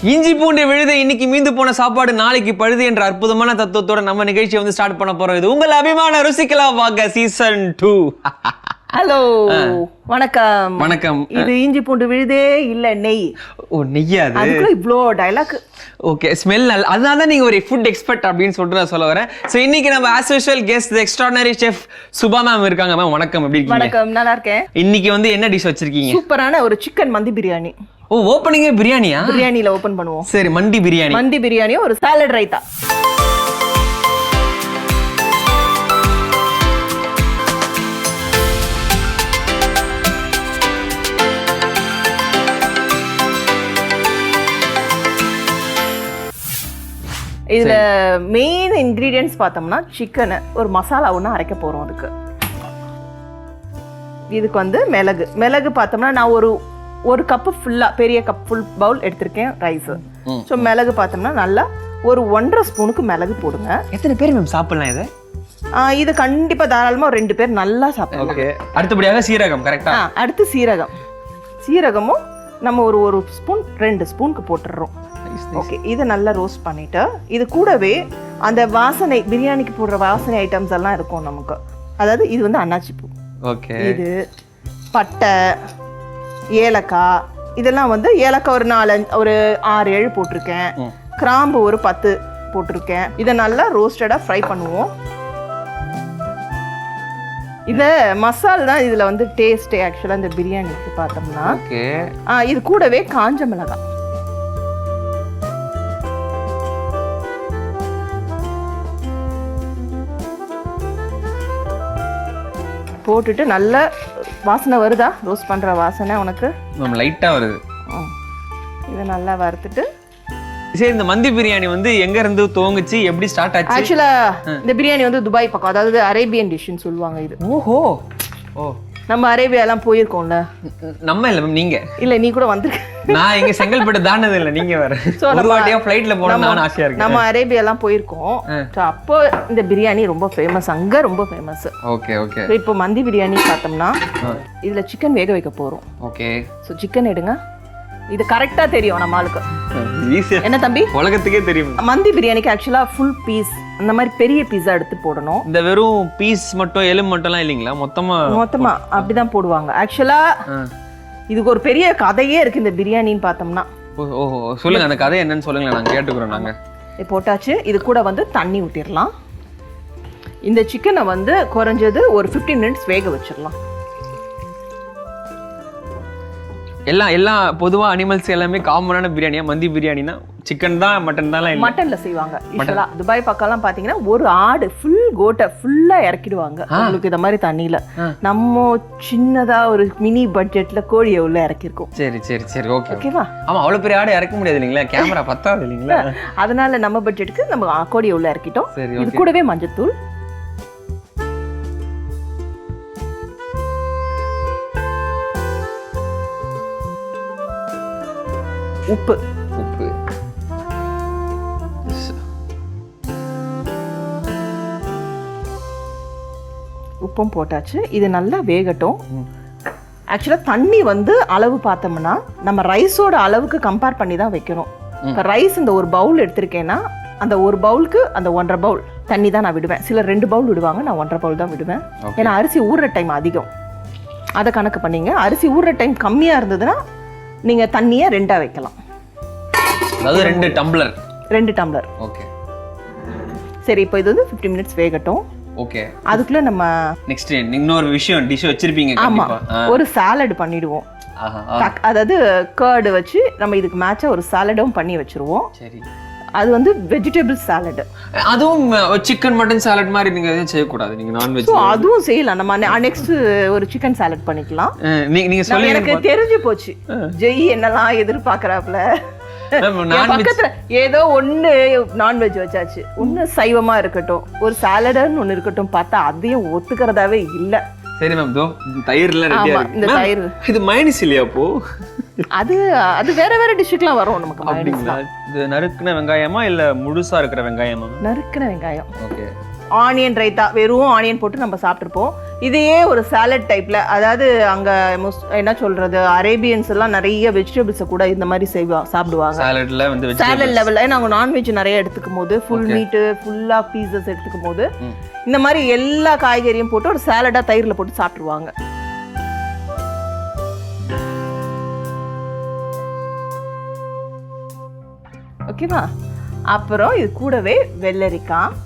இஞ்சி பூண்டு விழுது இன்னைக்கு மீந்து போன சாப்பாடு நாளைக்கு பழுது என்ற அற்புதமான தத்துவத்தோட நம்ம நிகழ்ச்சியை வந்து ஸ்டார்ட் பண்ண போறோம். இது உங்கள் அபிமான ருசிக்கலாம் வாங்க சீசன் 2. ஹலோ வணக்கம். வணக்கம். இது இஞ்சி பூண்டு விழுதே இல்ல நெய். ஓ நெய்யா? அதுக்குள்ள இவ்ளோ டயலாக். ஓகே, ஸ்மெல் நல்ல. அதனால நீங்க ஒரு ஃபுட் எக்ஸ்பர்ட் அப்படின்னு சொல்லிட்டு நான் சொல்ல வரேன். சோ இன்னைக்கு நம்ம as usual guest the extraordinary chef Subha ma'am இருக்காங்க. மேம் வணக்கம், எப்படி இருக்கீங்க? வணக்கம், நல்லா இருக்கேன். இன்னைக்கு வந்து என்ன டிஷ் வச்சிருக்கீங்க? சூப்பரான ஒரு சிக்கன் மந்தி பிரியாணி. ஓ ஓப்பனிங்கே பிரியாணியா? பிரியாணில ஓபன் பண்ணுவோம். சரி, மண்டி பிரியாணி. மந்தி பிரியாணியும் ஒரு சாலட் ரைத்தா. இதுல மெயின் இன்கிரீடியன்ஸ் பார்த்தோம்னா சிக்கனை ஒரு மசாலா ஒன்று அரைக்க போறோம். இதுக்கு வந்து மிளகு பார்த்தோம்னா நான் ஒரு கப்பு ஃபுல்லாக பெரிய கப் ஃபுல் பவுல் எடுத்திருக்கேன் ரைஸ். ஸோ மிளகு பார்த்தோம்னா நல்லா ஒரு 1.5 ஸ்பூனுக்கு மிளகு போடுங்க. எத்தனை பேர் மேம் சாப்பிடலாம் இது? இது கண்டிப்பா தாராளமாக 2 பேர் நல்லா சாப்பிடலாம். ஓகே, அடுத்தபடியாக சீரகம். கரெக்டா? அடுத்து சீரகமும் நம்ம ஒரு ஸ்பூன் 2 ஸ்பூனுக்கு போட்டுடுறோம். ஓகே, இதை நல்லா ரோஸ்ட் பண்ணிட்டு இது கூடவே அந்த வாசனை பிரியாணிக்கு போடுற வாசனை ஐட்டம்ஸ் எல்லாம் இருக்கும் நமக்கு. அதாவது இது வந்து அன்னாச்சி பூ, ஓகே, இது பட்டை, ஏலக்காய், இதெல்லாம் வந்து ஏலக்காய் ஒரு 6-7 போட்டிருக்கேன். கிராம்பு ஒரு 10 போட்டிருக்கேன். இதை நல்லா ரோஸ்டடாக ஃப்ரை பண்ணுவோம். இந்த மசால் தான் இதுல வந்து டேஸ்டே ஆக்சுவலாக இந்த பிரியாணிக்கு பார்த்தோம்னா. ஓகே, இது கூடவே காஞ்ச மிளகாய் போட்டுட்டு நல்ல வாசனை வருதா? ரோஸ்ட் பண்ற வாசனை உனக்கு லைட்டா வருது. இதை நல்லா வறுத்துட்டு. சரி, இந்த மந்தி பிரியாணி வந்து எங்க இருந்து துவங்குச்சு, எப்படி ஸ்டார்ட் ஆச்சு? ஆக்சுவலா இந்த பிரியாணி வந்து துபாய் பக்கம், அதாவது அரேபியன் டிஷ்னு சொல்லுவாங்க இது. ஓஹோ, ஓ, நம்ம அரேபியா எல்லாம் போயிருக்கோம்ல. நம்ம இல்ல மேம், நீங்க இல்ல, நீ கூட வந்திருக்க. நான் இங்க செங்கல்பட்டு தாண்டது இல்ல, நீங்க வேற. ஒரு வாட்டியா ஃளைட்ல போறேன்னு ஆசையா இருக்கு. நம்ம அரேபியா எல்லாம் போயிருக்கோம். அப்போ இந்த பிரியாணி ரொம்ப ஃபேமஸ், அங்க ரொம்ப ஃபேமஸ். Okay okay. இப்போ மந்தி பிரியாணி பார்த்தோம்னா இதுல சிக்கன் வேக வைக்க போறோம். ஓகே, சோ சிக்கன் எடுங்க. இது கரெக்டா தெரியும் நம்ம ஆளுக்கு. ஈஸியா என்ன தம்பி? உலகத்துக்கே தெரியும். மந்தி பிரியாணிக்கு ஆக்சுவலா ஃபுல் பீஸ் அந்த மாதிரி பெரிய பீஸா எடுத்து போடணும். இந்த வெறும் பீஸ் மட்டும் எலும்பு மட்டும்லாம் இல்லைங்களா? மொத்தமா அப்படிதான் போடுவாங்க. ஆக்சுவலா இதுக்கு ஒரு பெரிய கதையே இருக்கு இந்த பிரியாணின்னு பார்த்தோம்னா. ஓஹோ, சொல்லுங்க, அந்த கதை என்னன்னு சொல்லுங்க, நாங்க கேட்டுக்கிறோம். நாங்க போட்டாச்சு. இது கூட வந்து தண்ணி ஊற்றிடலாம். இந்த சிக்கனை வந்து குறைஞ்சது ஒரு 15 மினிட்ஸ் வேக வச்சிடலாம். எல்லாம் பொதுவா அனிமல்ஸ் எல்லாமே காமனான பிரியாணியா? மந்தி பிரியாணினா சிக்கன் தான், மட்டன் தான்? மட்டன்ல செய்வாங்க. துபாய் பக்கம்லாம் பாத்தீங்கன்னா ஒரு ஆடு ஃபுல் கோட்டை ஃபுல்லா இறக்கிடுவாங்க உங்களுக்கு இந்த மாதிரி தண்ணியில. நம்ம சின்னதா ஒரு மினி பட்ஜெட்ல கோழியை உள்ள இறக்கிருக்கோம். சரி சரி சரி, ஓகே ஓகேவா? ஆமா, அவ்வளவு பெரிய ஆடு இறக்க முடியாது இல்லைங்களா, கேமரா பத்தாது இல்லைங்களா? அதனால நம்ம பட்ஜெட்டுக்கு நம்ம கோழியை உள்ள இறக்கிட்டோம். சரி, இது கூடவே மஞ்சத்தூள், உப்பு உப்பும் போட்டாச்சு. இது நல்லா வேகட்டும். ஆக்சுவலா தண்ணி வந்து அளவு பார்த்தோம்னா நம்ம ரைஸோட அளவுக்கு கம்பேர் பண்ணி தான் வைக்கணும். இப்போ ரைஸ் இந்த ஒரு பவுல் எடுத்திருக்கேன்னா அந்த ஒரு பவுலுக்கு அந்த 1.5 பவுல் தண்ணி தான் நான் விடுவேன். சிலர் 2 பவுல் விடுவாங்க, நான் 1.5 பவுல் தான் விடுவேன். ஏன்னா அரிசி ஊறுற டைம் அதிகம், அதை கணக்கு பண்ணீங்க. அரிசி ஊறுற டைம் கம்மியா இருந்ததுன்னா நீங்க தண்ணியை 2ஆ வைக்கலாம். அதாவது 2 டம்ளர். ஓகே, சரி. இப்போ இது வந்து 15 மினிட்ஸ் வேகட்டும். ஓகே, அதுக்குள்ள நம்ம நெக்ஸ்ட் இன்னொரு விஷயம் டிஷ் வச்சிருப்பீங்க. ஆமா, ஒரு சாலட் பண்ணிடுவோம். அதாவது கர்டு வச்சு நம்ம இதுக்கு மேட்சா ஒரு சாலடும் பண்ணி வச்சிருவோம். சரி, அது வந்து வெஜிடபிள் சாலட். அதுவும் சிக்கன் மட்டன் சாலட் மாதிரி நீங்க எதுவும் செய்யக்கூடாது, நீங்க நான்வெஜ். அதுவும் செய்யலாம். நம்ம நெக்ஸ்ட் ஒரு சிக்கன் சாலட் பண்ணிக்கலாம். நீங்க சொல்லி எனக்கு தெரிஞ்சு போச்சு ஜெய் என்னெல்லாம் எதிர்பார்க்கறாப்ல. பக்கத்துல ஏதோ ஒண்ணு நான்வெஜ் வச்சாச்சு, ஒண்ணு சைவமா இருக்கட்டும், ஒரு சாலட்னு ஒண்ணு இருக்கட்டும். பார்த்தா அதையும் ஒத்துக்கிறதாவே இல்ல. சரி மேம், தயிர்ல ரெடியா இருக்கு. இந்த தயிர் இது மைனஸ் இல்லையா? அப்போ அது வேற வேற டிஷ்க்குலாம் வரும் நமக்கு. அப்படிங்களா? இது நறுக்குன வெங்காயமா இல்ல முழுசா இருக்கிற வெங்காயமா? நறுக்குன வெங்காயம். ஓகே. ஆனியன் ரைத்தா, வெறும் ஆனியன் போட்டு நம்ம சாப்பிட்டுருப்போம். இதையே ஒரு சாலட் டைப்ல, அதாவது அங்க என்ன சொல்றது, அரேபியன்ஸ் எல்லாம் நிறைய வெஜிடபிள்ஸை கூட இந்த மாதிரி சாப்பிடுவாங்க சாலட்ல வந்து சாலட் லெவல்ல. ஏன்னா அவங்க நான்வெஜ் நிறைய எடுத்துக்கும் போது, ஃபுல் மீட்டு ஃபுல்லா பீசஸ் எடுத்துக்கும் போது இந்த மாதிரி எல்லா காய்கறியும் போட்டு ஒரு சாலடா தயிர்ல போட்டு சாப்பிடுவாங்க. ஓகேவா? அப்புறம் இது கூடவே வெள்ளரிக்காய்,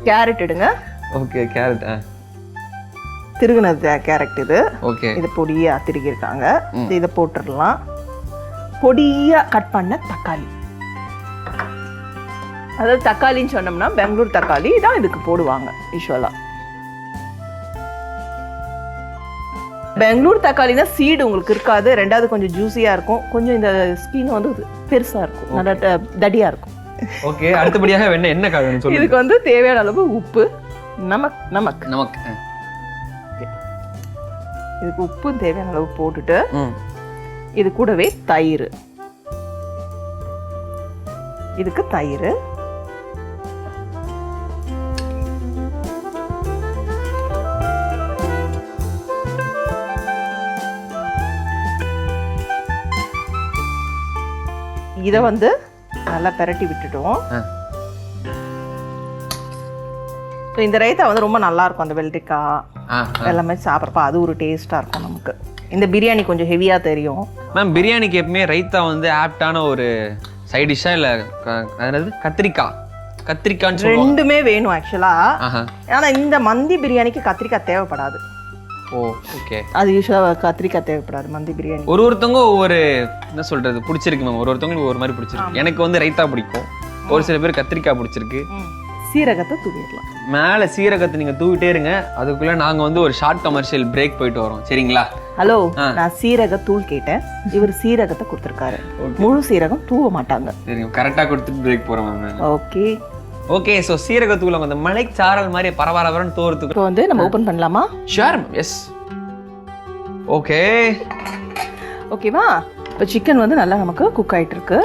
கேரட் எடுங்க. ஓகே, கேரட் திருகுனது கேரட் இது. ஓகே, இது பொடியா திருகிருக்காங்க. இதை போட்டுடலாம். பொடியா கட் பண்ண தக்காளி, அதாவது தக்காளின்னு சொன்னோம்னா பெங்களூர் தக்காளி தான் இதுக்கு போடுவாங்க யூஸ்வலா. பெங்களூர் தக்காளினா சீடு உங்களுக்கு இருக்காது, ரெண்டாவது கொஞ்சம் ஜூஸியா இருக்கும், கொஞ்சம் இந்த ஸ்கின் வந்து பெருசா இருக்கும், நல்லா தடியா இருக்கும். ஓகே, அடுத்தபடியாக என்ன காய் வேணும் சொல்லுங்க. இதுக்கு வந்து தேவையான அளவு உப்பு, நமக்கு இதுக்கு உப்பு தேவையான அளவு போட்டுட்டு இது கூடவே தயிர், இதுக்கு தயிர், இதை வந்து நல்லா பெரட்டி விட்டுட்டோம். இந்த ரைத்தா வந்து ரொம்ப நல்லா இருக்கும். அந்த வெள்ளரிக்காய் எல்லாமே சாப்பிட்றப்ப அது ஒரு டேஸ்டா இருக்கும் நமக்கு. இந்த பிரியாணி கொஞ்சம் ஹெவியா தெரியும் மேம். பிரியாணிக்கு எப்பவுமே ரைத்தா வந்து ஆப்டான ஒரு சைட் டிஷ்ஷா இல்ல அதாவது கத்திரிக்காய் ரெண்டுமே வேணும் ஆக்சுவலா. ஆனா இந்த மந்தி பிரியாணிக்கு கத்திரிக்காய் தேவைப்படாது. ஓ ஓகே, அது யூசுவலா கத்திரிக்காய் தேவைப்படாது மந்தி பிரியாணி. ஒருத்தவங்க ஒவ்வொரு என்ன சொல்றது பிடிச்சிருக்கு மேம். ஒருத்தவங்களுக்கு ஒரு மாதிரி பிடிச்சிருக்கு. எனக்கு வந்து ரைத்தா பிடிக்கும், ஒரு சில பேர் கத்திரிக்காய் பிடிச்சிருக்கு. சீரகத்தை தூவிடலாம். மேலே சீரகத்தை நீங்க தூவிட்டே இருங்க. அதுக்குள்ள நாங்க வந்து ஒரு ஷார்ட் கமர்ஷியல் பிரேக் போயிட்டு வரோம், சரிங்களா? ஹலோ, நான் சீரக தூள் கேட்டேன், இவர் சீரகத்தை கொடுத்துருக்காரு. முழு சீரகம் தூவ மாட்டாங்க. சரிங்க, கரெக்டா கொடுத்துட்டு பிரேக் போறோம் மேம். ஓகே ஓகே, ஸோ சீரகத்தூள் அந்த மலைச்சாரல் மாதிரி பரபரன்னு தோறதுக்கு இப்போ வந்து நம்ம ஓப்பன் பண்ணலாமா? Sure, S. ஓகே ஓகேவா? இப்போ சிக்கன் வந்து நல்லா நமக்கு குக் ஆகிட்டு இருக்கு.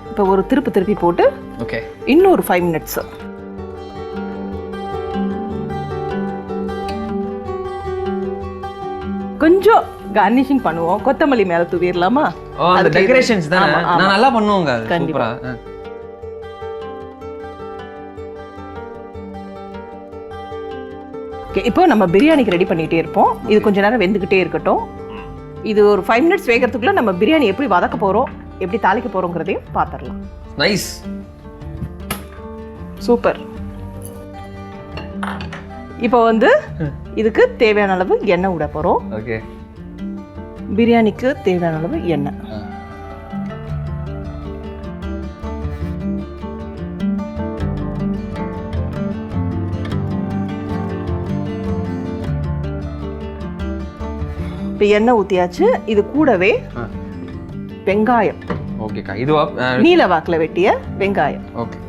இப்போ ஒரு திருப்பி போட்டு ஓகே இன்னும் ஒரு 5 மினிட்ஸ் கொஞ்சம் கார்னிஷிங் பண்ணுவோம். கொத்தமல்லி மேல தூவிடலாமா? அந்த டெக்கரேஷன்ஸ் தான் நான் நல்லா பண்ணுவாங்க, சூப்பரா. இப்போ நம்ம பிரியாணிக்கு ரெடி பண்ணிட்டே இருப்போம். இது கொஞ்ச நேரம் வெந்துக்கிட்டே இருக்கட்டும். இது ஒரு 5 மினிட்ஸ் வேகிறதுக்குள்ள நம்ம பிரியாணி எப்படி வதக்க போறோம், எப்படி தாளிக்க போறோங்கிறதையும் பார்த்துடலாம். Nice, super. இப்போ வந்து இதுக்கு தேவையான அளவு எண்ணெய் விட போறோம். ஓகே, பிரியாணிக்கு தேவையான அளவு எண்ணெய். இப்போ எண்ணெய் ஊற்றியாச்சு. இது கூடவே வெங்காயம். ஓகேக்கா, இதுவா நீல வாக்கில் வெட்டிய வெங்காயம். ஓகே,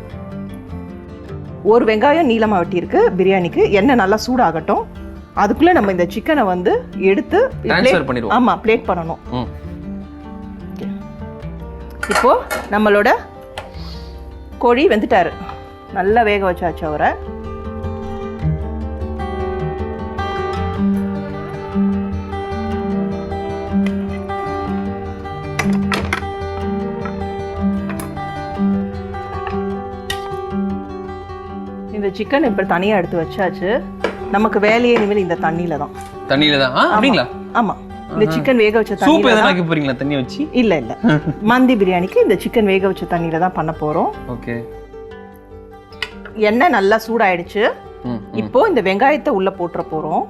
ஒரு வெங்காயம் நீளமாக வெட்டியிருக்கு பிரியாணிக்கு. எண்ணெய் நல்லா சூடாகட்டும். அதுக்குள்ளே நம்ம இந்த சிக்கனை வந்து எடுத்து ட்ரான்ஸ்ஃபர் பண்ணிடுவோம். ஆமாம், பிளேட் பண்ணணும். இப்போ நம்மளோட கோழி வெந்துட்டாரு, நல்லா வேக வச்சாச்சு அவரை. இந்த சிக்கன் இப்ப தனியா எடுத்து வச்சாச்சு. நமக்கு வேலையே இனிமேல் இந்த தண்ணியில தான். அப்படிங்களா? ஆமா, இந்த சிக்கன் வேக வச்ச சூப் எதனா வைக்க போறீங்களா தண்ணி வச்சு? இல்ல மந்தி பிரியாணிக்கு இந்த சிக்கன் வேக வச்ச தண்ணியில தான் பண்ண போறோம். ஓகே, எண்ணெய் நல்லா சூடாயிடுச்சு. இப்போ இந்த வெங்காயத்தை உள்ள போட்டுற போறோம்.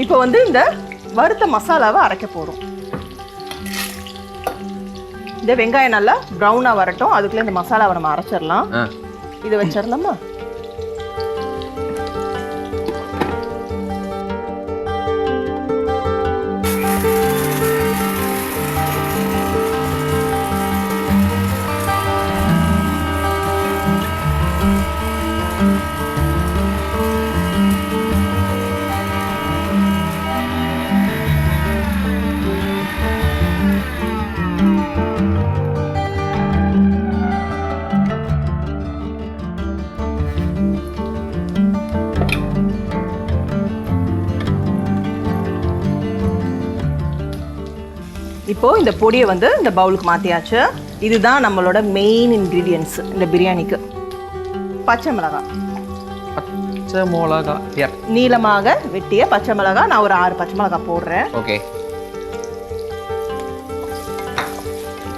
இப்போ வந்து இந்த வறுத்த மசாலாவை அரைக்க போறோம். இந்த வெங்காயம் நல்லா ப்ரௌனா வரட்டும். அதுக்குள்ள இந்த மசாலாவை நம்ம அரைச்சிடலாம். இதை வச்சிடலாமா? இப்போ இந்த பொடியை வந்து இந்த பவுலுக்கு மாற்றியாச்சு. இதுதான் நம்மளோட மெயின் இன்க்ரீடியன்ஸ் இந்த பிரியாணிக்கு. பச்சை மிளகாய். பச்சை மிளகாய் நீளமாக வெட்டிய பச்சை மிளகாய். நான் ஒரு 6 பச்சை மிளகாய் போடுறேன். ஓகே.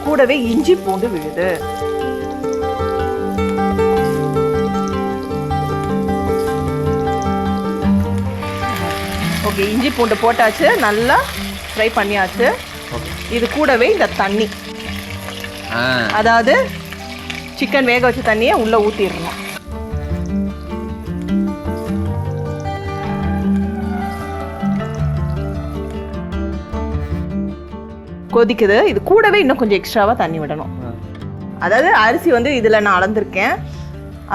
கூடவே இஞ்சி பூண்டு விழுது. ஓகே, இஞ்சி பூண்டு போட்டாச்சு, நல்லா ஃப்ரை பண்ணியாச்சு. இது கூடவே இந்த தண்ணி, அதாவது சிக்கன் வேக வச்ச தண்ணியை உள்ள ஊற்றிடணும். கொதிக்குது. இது கூடவே இன்னும் கொஞ்சம் எக்ஸ்ட்ராவாக தண்ணி விடணும். அதாவது அரிசி வந்து இதில் நான் அளந்திருக்கேன்,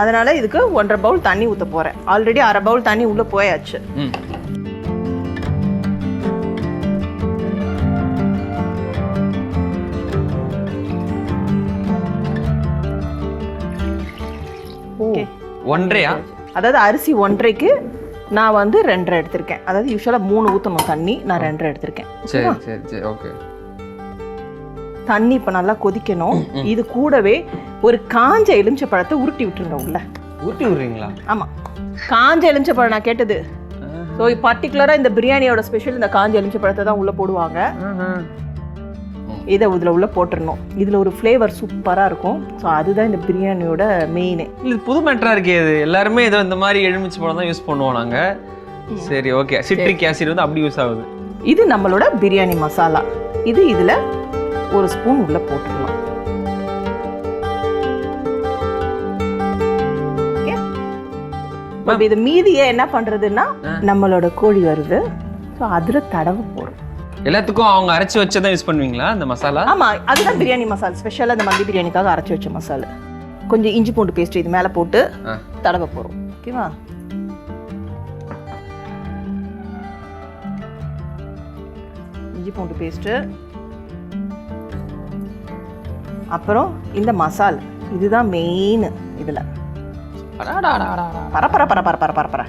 அதனால இதுக்கு 1.5 பவுல் தண்ணி ஊற்ற போகிறேன். ஆல்ரெடி 1/2 பவுல் தண்ணி உள்ளே போயாச்சு. ஒன்றையா? அதாவது அரிசி 1.5க்கு நான் வந்து 2.5 எடுத்திருக்கேன். அதாவது யூஸ்வலாக 3 ஊற்றணும் தண்ணி, நான் 2.5 எடுத்திருக்கேன். சரி சரி சரி, ஓகே. தண்ணி இப்போ நல்லா கொதிக்கணும். இது கூடவே ஒரு காஞ்ச எலுமிச்சை பழத்தை உருட்டி விட்டுருங்க உள்ள. ஊட்டி விடுறீங்களா? ஆமாம், காஞ்ச எலுமிச்சை பழம் நான் கேட்டது. ஸோ பர்டிகுலராக இந்த பிரியாணியோட ஸ்பெஷல் இந்த காஞ்ச எலுமிச்சை பழத்தை தான் உள்ளே போடுவாங்க. இதை இதில் உள்ள போட்டுடணும். இதில் ஒரு ஃப்ளேவர் சூப்பராக இருக்கும். ஸோ அதுதான் இந்த பிரியாணியோட மெயினே. இது புது மேட்டராக இருக்கே. இது எல்லாருமே இதை இந்த மாதிரி எலுமிச்சை பழம் தான் யூஸ் பண்ணுவோம் நாங்கள். சரி, ஓகே. சிட்ரிக் ஆசிட் வந்து அப்படி யூஸ் ஆகுது. இது நம்மளோட பிரியாணி மசாலா. இது இதில் ஒரு ஸ்பூன் உள்ள போட்டுடலாம். இது மீதியை என்ன பண்றதுன்னா, நம்மளோட கோழி வருது, ஸோ அதில் தடவை போடுறோம். எல்லாத்துக்கும் அவங்க அரைச்சி வச்சதான் யூஸ் பண்ணுவீங்களா இந்த மசாலா? ஆமா, அதுதான் பிரியாணி மசாலா. ஸ்பெஷலாக இந்த மந்தி பிரியாணிக்காக அரைச்சி வச்ச மசாலா. கொஞ்சம் இஞ்சி பூண்டு பேஸ்ட் இது மேலே போட்டு தடவை போடுறோம். ஓகேவா? இஞ்சி பூண்டு பேஸ்ட்டு, அப்புறம் இந்த மசால், இதுதான் மெயின். இதுல பரப்பர பரப்பர பரப்பர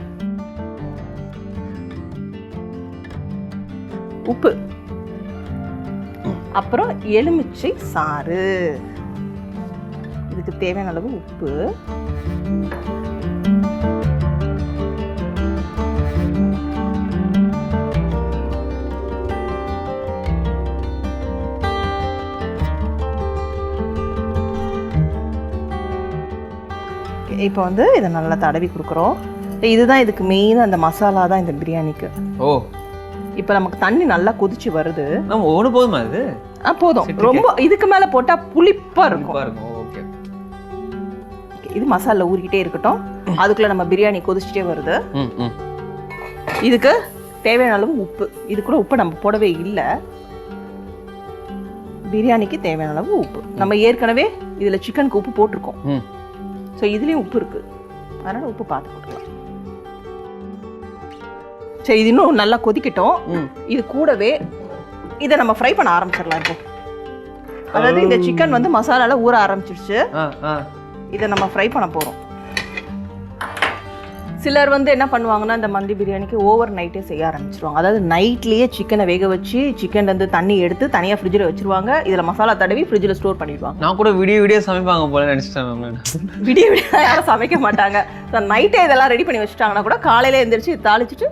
உப்பு, அப்புறம் எலுமிச்சை சாறு. இதுக்கு தேவையான அளவு உப்பு. இப்போ வந்து இதை நல்லா தடவி கொடுக்குறோம். இதுதான் இதுக்கு மெயின். அந்த மசாலா தான் இந்த பிரியாணிக்கு. ஓ, இப்போ நமக்கு தண்ணி நல்லா கொதிச்சு வருது. நம்ம ஒன்று போதுமா இது? போதும். ரொம்ப இதுக்கு மேலே போட்டால் புளிப்பாக இருக்கும். ஓகே. இது மசாலா ஊறிக்கிட்டே இருக்கட்டும். அதுக்குள்ள நம்ம பிரியாணி கொதிச்சுட்டே வருது. இதுக்கு தேவையான அளவு உப்பு. இதுக்குள்ள உப்பு நம்ம போடவே இல்லை. பிரியாணிக்கு தேவையான அளவு உப்பு. நம்ம ஏற்கனவே இதில் சிக்கனுக்கு உப்பு போட்டிருக்கோம். ஸோ இதுலேயும் உப்பு இருக்குது, அதனால் உப்பு பார்த்து போட்டுக்கலாம். சரி, இது இன்னும் நல்லா கொதிக்கட்டும். இது கூடவே இதை நம்ம ஃப்ரை பண்ண ஆரம்பிச்சிடலாம். இப்போ அதாவது இந்த சிக்கன் வந்து மசாலால ஊற ஆரம்பிச்சிருச்சு. இதை நம்ம ஃப்ரை பண்ண போகிறோம். சிலர் வந்து என்ன பண்ணுவாங்கன்னா, இந்த மந்தி பிரியாணிக்கு ஓவர் நைட்டே செய்ய ஆரம்பிச்சிருவாங்க. அதாவது நைட்லேயே சிக்கனை வேக வச்சு சிக்கன்லேருந்து தண்ணி எடுத்து தனியாக ஃப்ரிட்ஜில் வச்சுருவாங்க. இதில் மசாலா தடவி ஃப்ரிட்ஜில் ஸ்டோர் பண்ணிடுவாங்க. நான் கூட விடிய சமைப்பாங்க போல நினச்சிட்டேன். விடிய யாரும் சமைக்க மாட்டாங்க. நைட்டே இதெல்லாம் ரெடி பண்ணி வச்சுட்டாங்கன்னா கூட காலையில் எழுந்திரிச்சு தாளிச்சிட்டு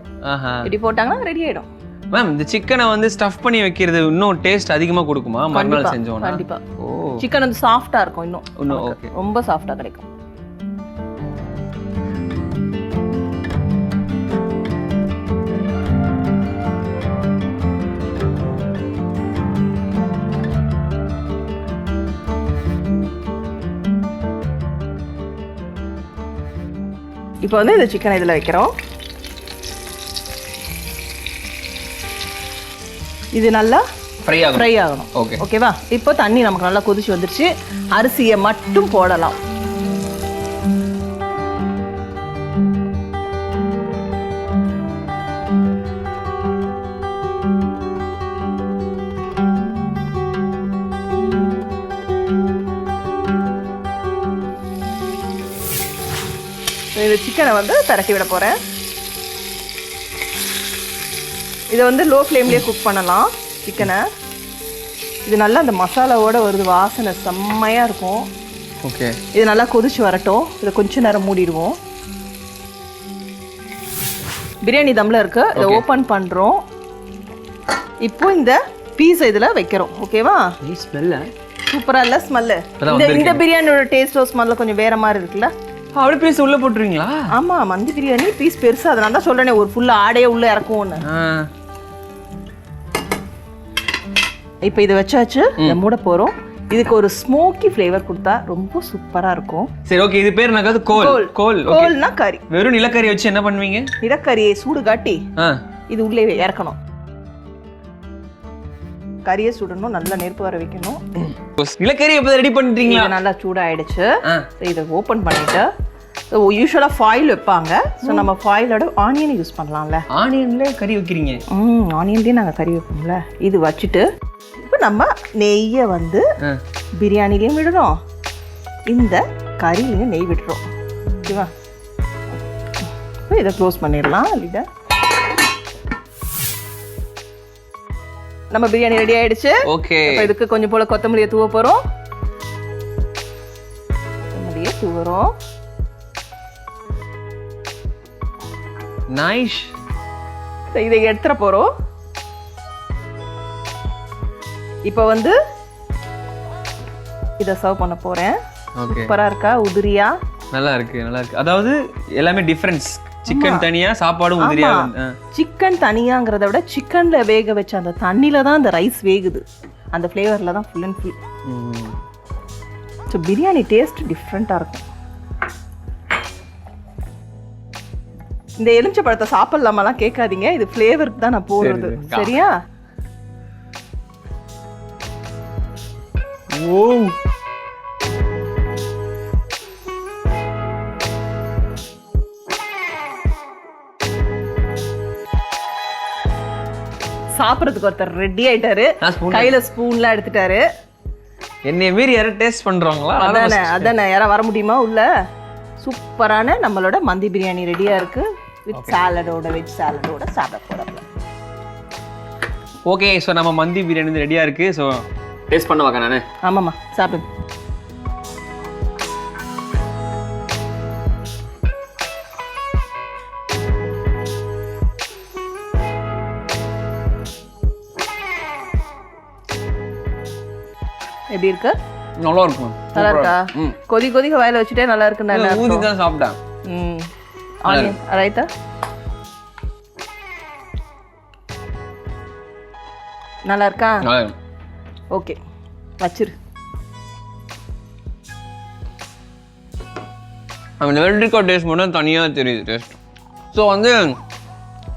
ரெடி போட்டாங்கன்னா ரெடி ஆகிடும். மேம், இந்த சிக்கனை வந்து ஸ்டஃப் பண்ணி வைக்கிறது இன்னும் டேஸ்ட் அதிகமாக கொடுக்குமா மறுநாள் செஞ்சோம்னா? கண்டிப்பாக. சிக்கன் வந்து சாஃப்டாக இருக்கும். இன்னும் ஓகே, ரொம்ப சாஃப்டாக கிடைக்கும். இப்போ வந்து இந்த சிக்கனை இதில் வைக்கிறோம். இது நல்லா ஃப்ரை ஆகணும். ஓகேவா? இப்போ தண்ணி நமக்கு நல்லா கொதிச்சு வந்துருச்சு. அரிசியை மட்டும் போடலாம். இந்த சிக்கனை வந்து பரட்டி விட போகிறேன். இதை வந்து லோ ஃப்ளேம்லேயே குக் பண்ணலாம் சிக்கனை. இது நல்லா அந்த மசாலாவோட வருது, வாசனை செம்மையா இருக்கும். ஓகே, இது நல்லா கொதிச்சு வரட்டும். இதை கொஞ்ச நேரம் மூடிடுவோம். பிரியாணி தம்ல இருக்கு, இதை ஓபன் பண்றோம். இப்போ இந்த பீஸ் இதுல வைக்கிறோம். ஓகேவா? ஸ்மெல்ல சூப்பரா இல்ல ஸ்மெல்? இந்த பிரியாணியோட டேஸ்டோ ஸ்மெல்ல கொஞ்சம் வேற மாதிரி இருக்குல்ல? அப்படியே பீஸ் உள்ள போட்டுருவீங்களா? ஆமா, மந்தி பிரியாணி பீஸ் பெருசு, அதனால தான் சொல்றேனே ஒரு ஃபுல்லா ஆடையே உள்ள இறக்கும்னு. இப்போ இது வச்சாச்சு, இதை மூட போறோம். இதுக்கு ஒரு ஸ்மோக்கி ஃப்ளேவர் கொடுத்தா ரொம்ப சூப்பரா இருக்கும். சரி, ஓகே. இது பேர் என்னது? கோல்னா கறி. வெறும் நிலக்கறி வச்சு என்ன பண்ணுவீங்க? நிலக்கறியை சூடு காட்டி இது உள்ளே இறக்கணும். கறியை சுடணும், நல்லா நெருப்பு வர வைக்கணும். நிலக்கறி எப்போ ரெடி பண்ணிட்டீங்களா? நல்லா சூடாயிடுச்சு. இதை ஓபன் பண்ணிட்டு யூஸ்வலா ஃபாயில் வைப்பாங்க. ஸோ நம்ம ஃபாயிலோட ஆனியன் யூஸ் பண்ணலாம்ல. ஆனியன்ல கறி வைக்கிறீங்க? ஆனியன்லேயே நாங்கள் கறி வைப்போம்ல. இது வச்சுட்டு இப்போ நம்ம நெய்யை வந்து பிரியாணிலையும் விடுறோம், இந்த கறிலையும் நெய் விடுறோம். ஓகேவா? இப்போ இதை க்ளோஸ் பண்ணிடலாம். இதை நம்ம பிரியாணி ரெடி ஆயிடுச்சு. ஓகே, இதுக்கு கொஞ்சம் போல கொத்தமல்லியை தூவ போறோம். கொத்தமல்லியை தூவுறோம். நைஸ். இதை எடுத்துற போறோம். இப்போ வந்து இதை சர்வ் பண்ண போறேன். சூப்பரா இருக்கா? உதிரியா? நல்லா இருக்கு, நல்லா இருக்கு. அதாவது எல்லாமே டிஃபரன்ஸ். சிக்கன் தனியா, சாப்பாடு உதிரியா. சிக்கன் தனியாங்கிறத விட சிக்கன்ல வேக வச்ச அந்த தண்ணியில தான் அந்த ரைஸ் வேகுது. அந்த ஃப்ளேவர்ல தான் full and full. So biryani taste டிஃப்ரெண்டா இருக்கும். இந்த எலுமிச்சை பழத்தை சாப்பிடலாமெல்லாம் கேட்காதீங்க, இது ஃப்ளேவருக்கு தான் நான் போடுறது. சரியா? ஓ, சாப்பிட்றதுக்கு ஒருத்தர் ரெடி ஆயிட்டாரு. கையில ஸ்பூன்லாம் எடுத்துட்டாரு. என்னைய மீறி யாரும் டேஸ்ட் பண்றாங்களா? அதானே யாரா வர முடியுமா உள்ள? சூப்பரான நம்மளோட மந்தி பிரியாணி ரெடியா இருக்கு. வித் சாலடோட, வெஜ் சாலடோட சாப்பிட போறோம். ஓகே, ஸோ நம்ம மந்தி பிரியாணி ரெடியா இருக்கு. ஸோ டேஸ்ட் பண்ண வாங்க. நானே ஆமாம்மா, சாப்பிடு. எப்படி இருக்கு? நல்லா இருக்கும். நல்லா இருக்கா? கொதிக்க வாயில வச்சுட்டே நல்லா இருக்குன்னு ஊதி தான் சாப்பிட்டேன். ஆனியன் ரைட்டா? நல்லா இருக்கா? ஓகே, வச்சிரு. அந்த வெள்ளரிக்கா டேஸ்ட் மட்டும் தனியாக தெரியுது டேஸ்ட். ஸோ வந்து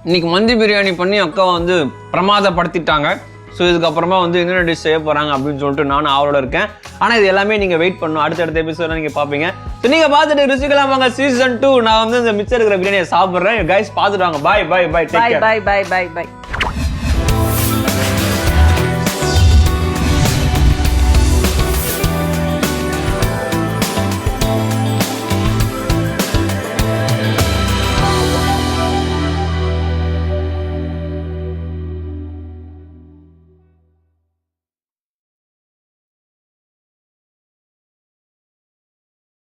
இன்னைக்கு மந்தி பிரியாணி பண்ணி அக்காவை வந்து பிரமாதப்படுத்திட்டாங்க. ஸோ இதுக்கப்புறமா வந்து என்னென்ன டிஷ் செய்ய போகிறாங்க அப்படின்னு சொல்லிட்டு நானும் ஆவலோட இருக்கேன். ஆனால் இது எல்லாமே நீங்கள் வெயிட் பண்ணணும், அடுத்தடுத்த எபிசோட நீங்கள் பார்ப்பீங்க. ஸோ நீங்கள் பார்த்துட்டு ருசிக்கலாம் வாங்க. சீசன் 2 நான் வந்து இந்த மிச்சம் இருக்கிற பிரியாணியை சாப்பிட்றேன். கைஸ் பார்த்துட்டு வாங்க. பாய் பாய் பாய். பாய் பாய் பாய் பாய் பாய்.